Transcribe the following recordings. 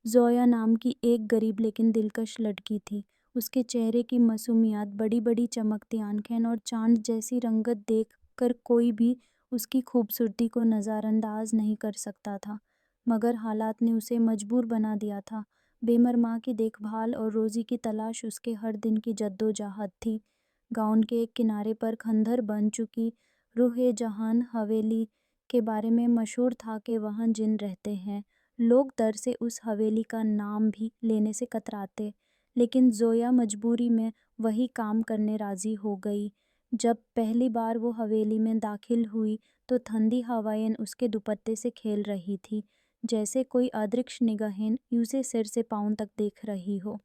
زویا نام کی ایک غریب لیکن دلکش لڑکی تھی۔ اس کے چہرے کی معصومیت، بڑی بڑی چمکتی آنکھیں اور چاند جیسی رنگت دیکھ کر کوئی بھی اس کی خوبصورتی کو نظر انداز نہیں کر سکتا تھا، مگر حالات نے اسے مجبور بنا دیا تھا۔ بیمار ماں کی دیکھ بھال اور روزی کی تلاش اس کے ہر دن کی جدوجہد تھی۔ گاؤں کے ایک کنارے پر کھنڈر بن چکی روح جہان حویلی کے بارے میں مشہور تھا کہ وہاں جن رہتے ہیں۔ لوگ ڈر سے اس حویلی کا نام بھی لینے سے کتراتے، لیکن زویا مجبوری میں وہی کام کرنے راضی ہو گئی۔ جب پہلی بار وہ حویلی میں داخل ہوئی تو ٹھنڈی ہوائیں اس کے دوپٹے سے کھیل رہی تھیں، جیسے کوئی ادرکش نگاہیں اسے سر سے پاؤں تک دیکھ رہی ہو۔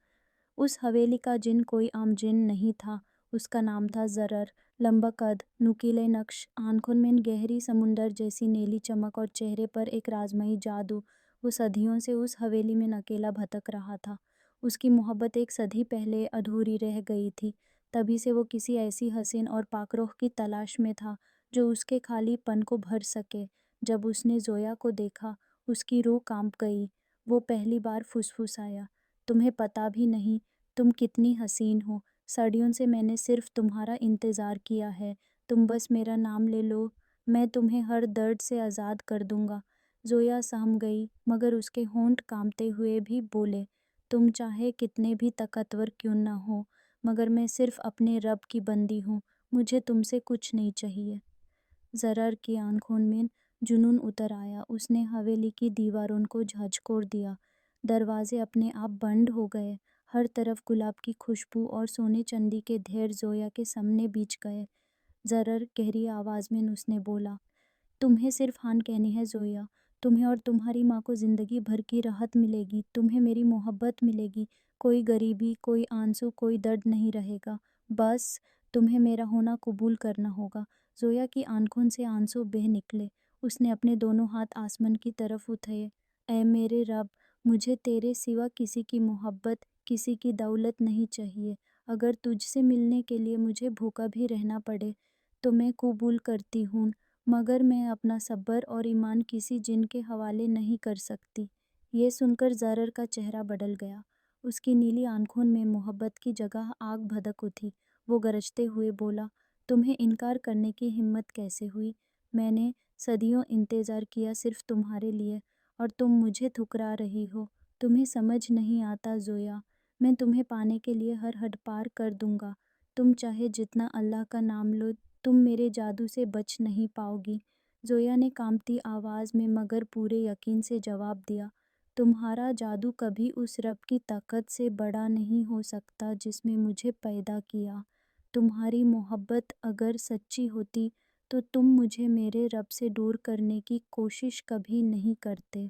اس حویلی کا جن کوئی عام جن نہیں تھا، اس کا نام تھا زرر۔ لمبا قد، نوکیلے نقش، آنکھوں میں گہری سمندر جیسی نیلی چمک اور چہرے پر ایک رازمائی جادو، وہ صدیوں سے اس حویلی میں اکیلا بھٹک رہا تھا۔ اس کی محبت ایک صدی پہلے ادھوری رہ گئی تھی، تبھی سے وہ کسی ایسی حسین اور پاک روح کی تلاش میں تھا جو اس کے خالی پن کو بھر سکے۔ جب اس نے زویا کو دیکھا، اس کی روح کانپ گئی۔ وہ پہلی بار پھسپھسایا، تمہیں پتہ بھی نہیں تم کتنی حسین ہو، صدیوں سے میں نے صرف تمہارا انتظار کیا ہے، تم بس میرا نام لے لو، میں تمہیں ہر درد سے آزاد کر دوں گا۔ زویا سہم گئی، مگر اس کے ہونٹ کانپتے ہوئے بھی بولے، تم چاہے کتنے بھی طاقتور کیوں نہ ہو، مگر میں صرف اپنے رب کی بندی ہوں، مجھے تم سے کچھ نہیں چاہیے۔ زرر کی آنکھوں میں جنون اتر آیا، اس نے حویلی کی دیواروں کو جھنجھوڑ دیا، دروازے اپنے آپ بند ہو گئے، ہر طرف گلاب کی خوشبو اور سونے چاندی کے ڈھیر زویا کے سامنے بچھ گئے۔ زرر گہری آواز میں اس نے بولا، تمہیں صرف ہاں کہنی ہے زویا، تمہیں اور تمہاری ماں کو زندگی بھر کی راحت ملے گی، تمہیں میری محبت ملے گی، کوئی غریبی، کوئی آنسو، کوئی درد نہیں رہے گا، بس تمہیں میرا ہونا قبول کرنا ہوگا۔ زویا کی آنکھوں سے آنسو بہہ نکلے، اس نے اپنے دونوں ہاتھ آسمان کی طرف اٹھائے، اے میرے رب، مجھے تیرے سوا کسی کی محبت، کسی کی دولت نہیں چاہیے، اگر تجھ سے ملنے کے لیے مجھے بھوکا بھی رہنا پڑے تو میں قبول کرتی ہوں، مگر میں اپنا صبر اور ایمان کسی جن کے حوالے نہیں کر سکتی۔ یہ سن کر زرر کا چہرہ بدل گیا، اس کی نیلی آنکھوں میں محبت کی جگہ آگ بھڑک اٹھی۔ وہ گرجتے ہوئے بولا، تمہیں انکار کرنے کی ہمت کیسے ہوئی؟ میں نے صدیوں انتظار کیا صرف تمہارے لیے، اور تم مجھے ٹھکرا رہی ہو، تمہیں سمجھ نہیں آتا زویا، میں تمہیں پانے کے لیے ہر حد پار کر دوں گا، تم چاہے جتنا اللہ کا نام لو، تم میرے جادو سے بچ نہیں پاؤ گی۔ زویا نے کانپتی آواز میں مگر پورے یقین سے جواب دیا، تمہارا جادو کبھی اس رب کی طاقت سے بڑا نہیں ہو سکتا جس نے مجھے پیدا کیا۔ تمہاری محبت اگر سچی ہوتی تو تم مجھے میرے رب سے دور کرنے کی کوشش کبھی نہیں کرتے۔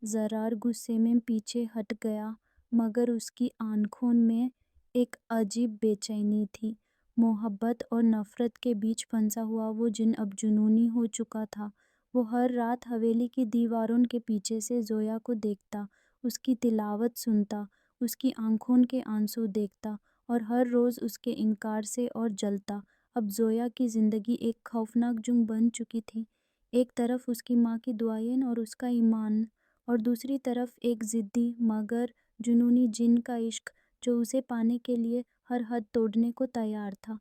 زرر غصے میں پیچھے ہٹ گیا، مگر اس کی آنکھوں میں ایک عجیب بے چینی تھی۔ محبت اور نفرت کے بیچ پھنسا ہوا وہ جن اب جنونی ہو چکا تھا۔ وہ ہر رات حویلی کی دیواروں کے پیچھے سے زویا کو دیکھتا، اس کی تلاوت سنتا، اس کی آنکھوں کے آنسو دیکھتا، اور ہر روز اس کے انکار سے اور جلتا۔ اب زویا کی زندگی ایک خوفناک جنگ بن چکی تھی، ایک طرف اس کی ماں کی دعائیں اور اس کا ایمان، اور دوسری طرف ایک ضدی مگر جنونی جن کا عشق جو اسے پانے کے لیے ہر حد توڑنے کو تیار تھا۔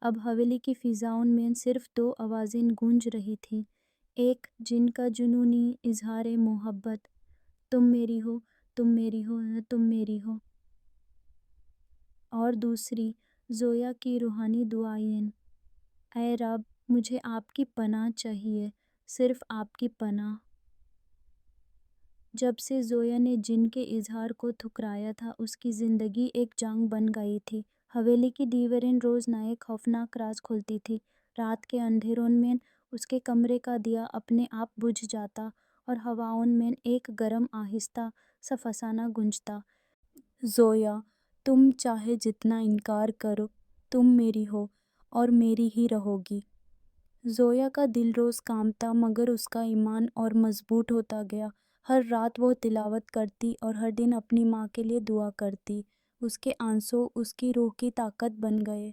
اب حویلی کی فضاؤں میں صرف دو آوازیں گونج رہی تھیں، ایک جن کا جنونی اظہار محبت، تم میری ہو، تم میری ہو، تم میری ہو، اور دوسری زویا کی روحانی دعائیں، اے رب، مجھے آپ کی پناہ چاہیے، صرف آپ کی پناہ۔ جب سے زویا نے جن کے اظہار کو ٹھکرایا تھا، اس کی زندگی ایک جنگ بن گئی تھی۔ حویلی کی دیواریں روز نئے خوفناک راز کھولتی تھیں، رات کے اندھیروں میں اس کے کمرے کا دیا اپنے آپ بجھ جاتا، اور ہواؤں میں ایک گرم آہستہ سا فسانہ گونجتا، زویا، تم چاہے جتنا انکار کرو، تم میری ہو اور میری ہی رہو گی۔ زویا کا دل روز کانپتا، مگر اس کا ایمان اور مضبوط ہوتا گیا۔ ہر رات وہ تلاوت کرتی اور ہر دن اپنی ماں کے لیے دعا کرتی، اس کے آنسو اس کی روح کی طاقت بن گئے۔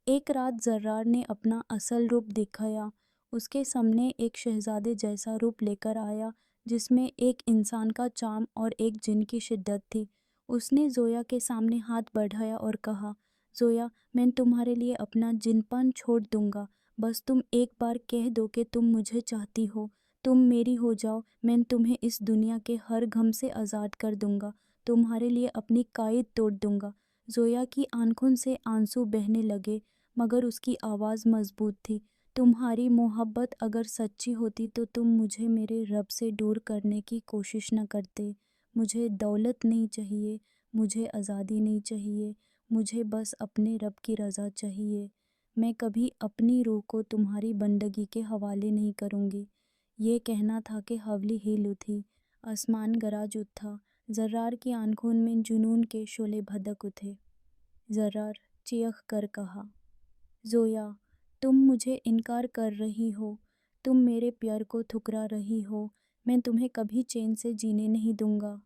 ایک رات زرر نے اپنا اصل روپ دکھایا، اس کے سامنے ایک شہزادے جیسا روپ لے کر آیا جس میں ایک انسان کا چام اور ایک جن کی شدت تھی۔ اس نے زویا کے سامنے ہاتھ بڑھایا اور کہا، زویا، میں تمہارے لیے اپنا جن پن چھوڑ دوں گا، بس تم ایک بار کہہ دو کہ تم مجھے چاہتی ہو، تم میری ہو جاؤ، میں تمہیں اس دنیا کے ہر غم سے آزاد کر دوں گا، تمہارے لیے اپنی قید توڑ دوں گا۔ زویا کی آنکھوں سے آنسو بہنے لگے، مگر اس کی آواز مضبوط تھی۔ تمہاری محبت اگر سچی ہوتی تو تم مجھے میرے رب سے دور کرنے کی کوشش نہ کرتے۔ مجھے دولت نہیں چاہیے، مجھے آزادی نہیں چاہیے، مجھے بس اپنے رب کی رضا چاہیے۔ میں کبھی اپنی روح کو تمہاری بندگی کے حوالے نہیں کروں گی۔ یہ کہنا تھا کہ حولی ہل اٹھی، آسمان گرج اٹھا، زرار کی آنکھوں میں جنون کے شعلے بھڑک اٹھے۔ زرار چیخ کر کہا، زویا، تم مجھے انکار کر رہی ہو، تم میرے پیار کو ٹھکرا رہی ہو، میں تمہیں کبھی چین سے جینے نہیں دوں گا۔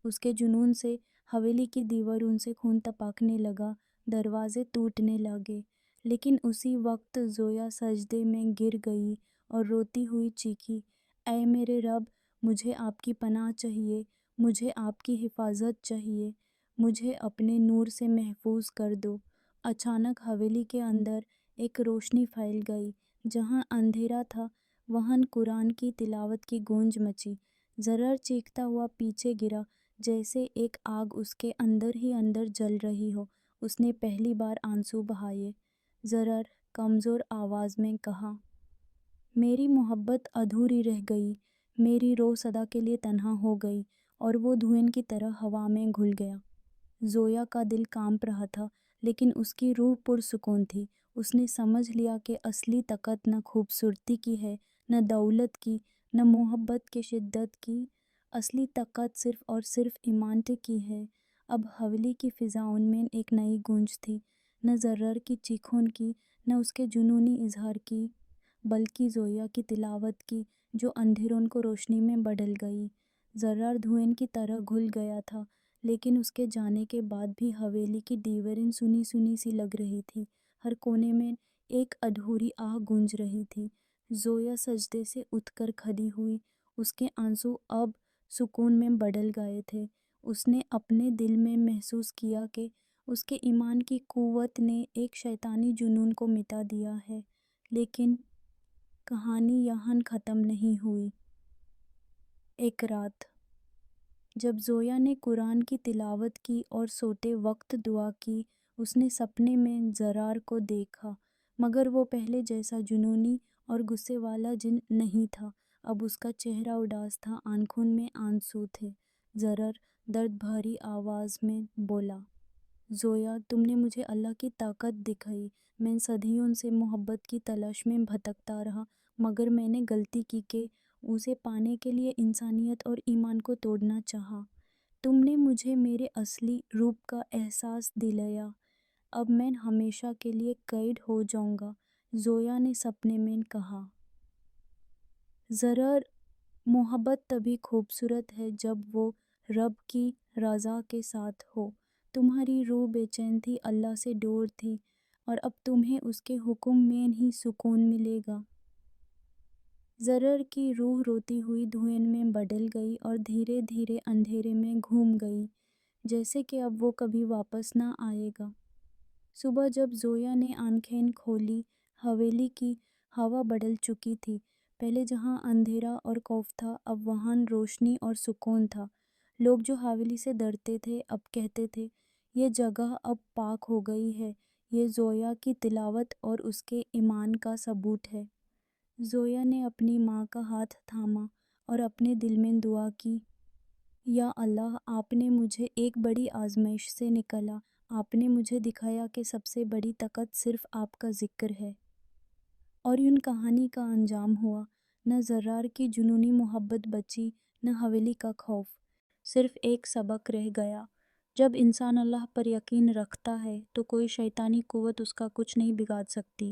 اس کے جنون سے حویلی کی دیواروں سے خون ٹپکنے لگا، دروازے ٹوٹنے لگے، لیکن اسی وقت زویا سجدے میں گر گئی اور روتی ہوئی چیخی، اے میرے رب، مجھے آپ کی پناہ چاہیے، مجھے آپ کی حفاظت چاہیے، مجھے اپنے نور سے محفوظ کر دو۔ اچانک حویلی کے اندر ایک روشنی پھیل گئی، جہاں اندھیرا تھا وہاں قرآن کی تلاوت کی گونج مچی۔ زرار چیختا ہوا پیچھے گرا، جیسے ایک آگ اس کے اندر ہی اندر جل رہی ہو۔ اس نے پہلی بار آنسو بہائے۔ زرار کمزور آواز میں کہا، میری محبت ادھوری رہ گئی، میری روح صدا کے لیے تنہا ہو گئی، اور وہ دھوئیں کی طرح ہوا میں گھل گیا۔ زویا کا دل کانپ رہا تھا، لیکن اس کی روح پرسکون تھی۔ اس نے سمجھ لیا کہ اصلی طاقت نہ خوبصورتی کی ہے، نہ دولت کی، نہ محبت کی شدت کی، اصلی طاقت صرف اور صرف ایمان کی ہے۔ اب حویلی کی فضاؤں میں ایک نئی گونج تھی، نہ زرار کی چیخوں کی، نہ اس کے جنونی اظہار کی، بلکہ زویا کی تلاوت کی، جو اندھیروں کو روشنی میں بدل گئی۔ زرار دھوئیں کی طرح گھل گیا تھا، لیکن اس کے جانے کے بعد بھی حویلی کی دیواریں سنی سنی سی لگ رہی تھی، ہر کونے میں ایک ادھوری آہ گونج رہی تھی۔ زویا سجدے سے اٹھ کر کھڑی ہوئی، اس کے آنسو اب سکون میں بدل گئے تھے۔ اس نے اپنے دل میں محسوس کیا کہ اس کے ایمان کی قوت نے ایک شیطانی جنون کو مٹا دیا ہے، لیکن کہانی یہاں ختم نہیں ہوئی۔ ایک رات جب زویا نے قرآن کی تلاوت کی اور سوتے وقت دعا کی، اس نے سپنے میں زرار کو دیکھا، مگر وہ پہلے جیسا جنونی اور غصے والا جن نہیں تھا۔ اب اس کا چہرہ اداس تھا، آنکھوں میں آنسو تھے۔ زرار درد بھری آواز میں بولا، زویا، تم نے مجھے اللہ کی طاقت دکھائی، میں صدیوں سے محبت کی تلاش میں بھٹکتا رہا، مگر میں نے غلطی کی کہ اسے پانے کے لیے انسانیت اور ایمان کو توڑنا چاہا۔ تم نے مجھے میرے اصلی روپ کا احساس دلایا، اب میں ہمیشہ کے لیے قید ہو جاؤں گا، زویا نے سپنے میں کہا۔ زرار، محبت تبھی خوبصورت ہے جب وہ رب کی رضا کے ساتھ ہو۔ تمہاری روح بے چین تھی، اللہ سے دور تھی، اور اب تمہیں اس کے حکم میں ہی سکون ملے گا۔ زرار کی روح روتی ہوئی دھوئیں میں بدل گئی اور دھیرے دھیرے اندھیرے میں گم گئی، جیسے کہ اب وہ کبھی واپس نہ آئے گا۔ صبح جب زویا نے آنکھیں کھولی، حویلی کی ہوا بدل چکی تھی۔ پہلے جہاں اندھیرا اور خوف تھا، اب وہاں روشنی اور سکون تھا۔ لوگ جو حویلی سے ڈرتے تھے، اب کہتے تھے، یہ جگہ اب پاک ہو گئی ہے، یہ زویا کی تلاوت اور اس کے ایمان کا ثبوت ہے۔ زویا نے اپنی ماں کا ہاتھ تھاما اور اپنے دل میں دعا کی، یا اللہ، آپ نے مجھے ایک بڑی آزمائش سے نکالا، آپ نے مجھے دکھایا کہ سب سے بڑی طاقت صرف آپ کا ذکر ہے۔ اور یوں کہانی کا انجام ہوا، نہ زرار کی جنونی محبت بچی، نہ حویلی کا خوف، صرف ایک سبق رہ گیا۔ جب انسان اللہ پر یقین رکھتا ہے تو کوئی شیطانی قوت اس کا کچھ نہیں بگاڑ سکتی۔